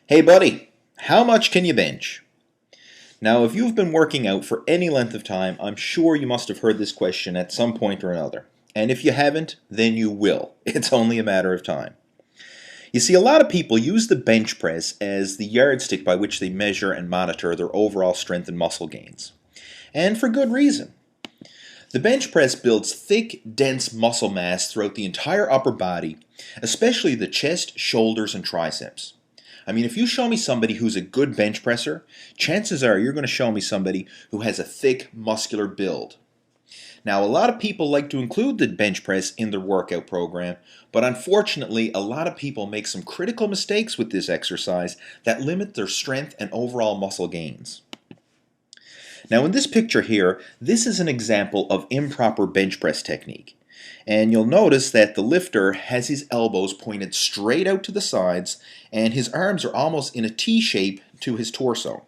Hey buddy, how much can you bench? Now, if you've been working out for any length of time, I'm sure you must have heard this question at some point or another. And if you haven't, then you will. It's only a matter of time. You see, a lot of people use the bench press as the yardstick by which they measure and monitor their overall strength and muscle gains. And for good reason. The bench press builds thick, dense muscle mass throughout the entire upper body, especially the chest, shoulders, and triceps. I mean, if you show me somebody who's a good bench presser, chances are you're going to show me somebody who has a thick, muscular build. Now, a lot of people like to include the bench press in their workout program, but unfortunately, a lot of people make some critical mistakes with this exercise that limit their strength and overall muscle gains. Now, in this picture here, this is an example of improper bench press technique. And you'll notice that the lifter has his elbows pointed straight out to the sides and his arms are almost in a T shape to his torso.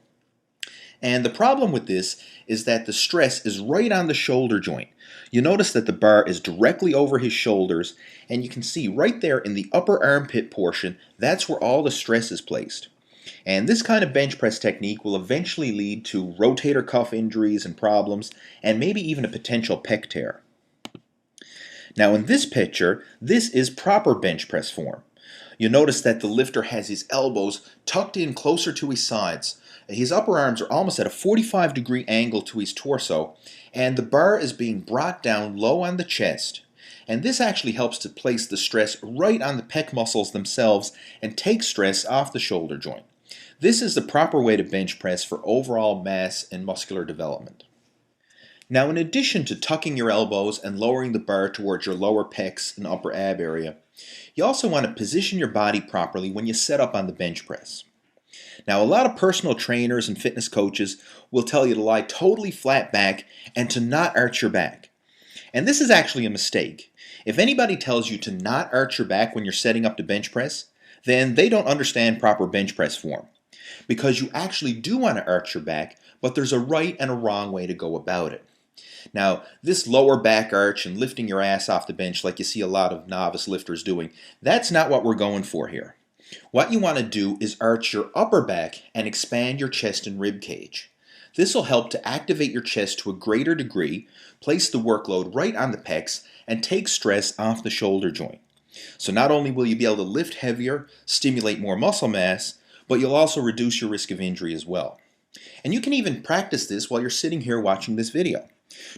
And the problem with this is that the stress is right on the shoulder joint. You notice that the bar is directly over his shoulders, and you can see right there in the upper armpit portion, that's where all the stress is placed. And this kind of bench press technique will eventually lead to rotator cuff injuries and problems, and maybe even a potential pec tear. Now in this picture, this is proper bench press form. You'll notice that the lifter has his elbows tucked in closer to his sides. His upper arms are almost at a 45-degree angle to his torso, and the bar is being brought down low on the chest. And this actually helps to place the stress right on the pec muscles themselves and take stress off the shoulder joint. This is the proper way to bench press for overall mass and muscular development. Now, in addition to tucking your elbows and lowering the bar towards your lower pecs and upper ab area, you also want to position your body properly when you set up on the bench press. Now, a lot of personal trainers and fitness coaches will tell you to lie totally flat back and to not arch your back. And this is actually a mistake. If anybody tells you to not arch your back when you're setting up the bench press, then they don't understand proper bench press form. Because you actually do want to arch your back, but there's a right and a wrong way to go about it. Now, this lower back arch and lifting your ass off the bench like you see a lot of novice lifters doing, that's not what we're going for here. What you want to do is arch your upper back and expand your chest and rib cage. This will help to activate your chest to a greater degree, place the workload right on the pecs, and take stress off the shoulder joint. So not only will you be able to lift heavier, stimulate more muscle mass, but you'll also reduce your risk of injury as well. And you can even practice this while you're sitting here watching this video.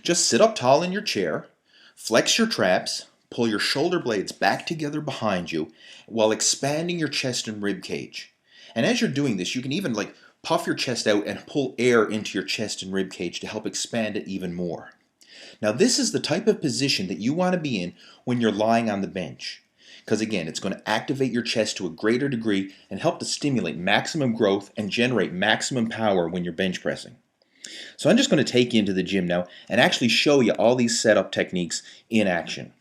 Just sit up tall in your chair, flex your traps, pull your shoulder blades back together behind you while expanding your chest and rib cage. And as you're doing this, you can even puff your chest out and pull air into your chest and rib cage to help expand it even more. Now this is the type of position that you want to be in when you're lying on the bench. Because again, it's going to activate your chest to a greater degree and help to stimulate maximum growth and generate maximum power when you're bench pressing. So I'm just going to take you into the gym now and actually show you all these setup techniques in action.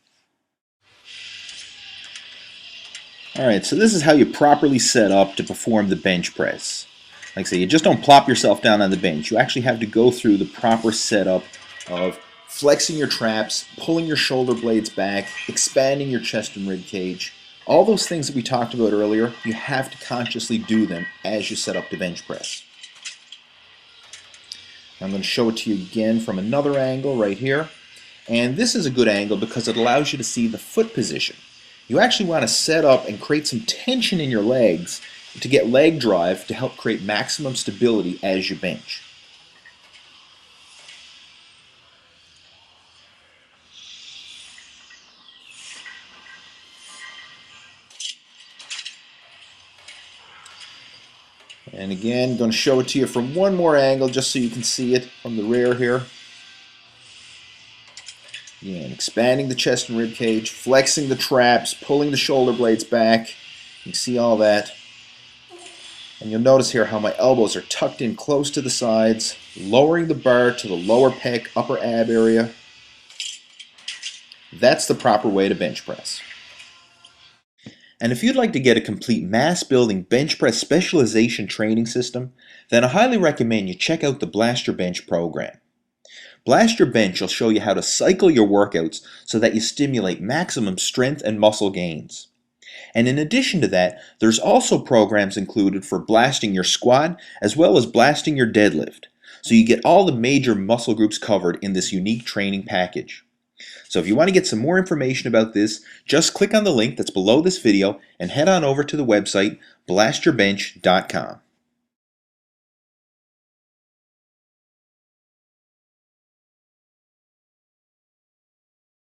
Alright, so this is how you properly set up to perform the bench press. Like I say, you just don't plop yourself down on the bench. You actually have to go through the proper setup of flexing your traps, pulling your shoulder blades back, expanding your chest and rib cage. All those things that we talked about earlier, you have to consciously do them as you set up the bench press. I'm going to show it to you again from another angle right here. And this is a good angle because it allows you to see the foot position. You actually want to set up and create some tension in your legs to get leg drive to help create maximum stability as you bench. And again, I'm going to show it to you from one more angle just so you can see it from the rear here. Again, expanding the chest and rib cage, flexing the traps, pulling the shoulder blades back. You can see all that. And you'll notice here how my elbows are tucked in close to the sides, lowering the bar to the lower pec, upper ab area. That's the proper way to bench press. And if you'd like to get a complete mass-building bench press specialization training system, then I highly recommend you check out the Blast Your Bench program. Blast Your Bench will show you how to cycle your workouts so that you stimulate maximum strength and muscle gains. And in addition to that, there's also programs included for blasting your squat as well as blasting your deadlift. So you get all the major muscle groups covered in this unique training package. So if you want to get some more information about this, just click on the link that's below this video and head on over to the website blastyourbench.com.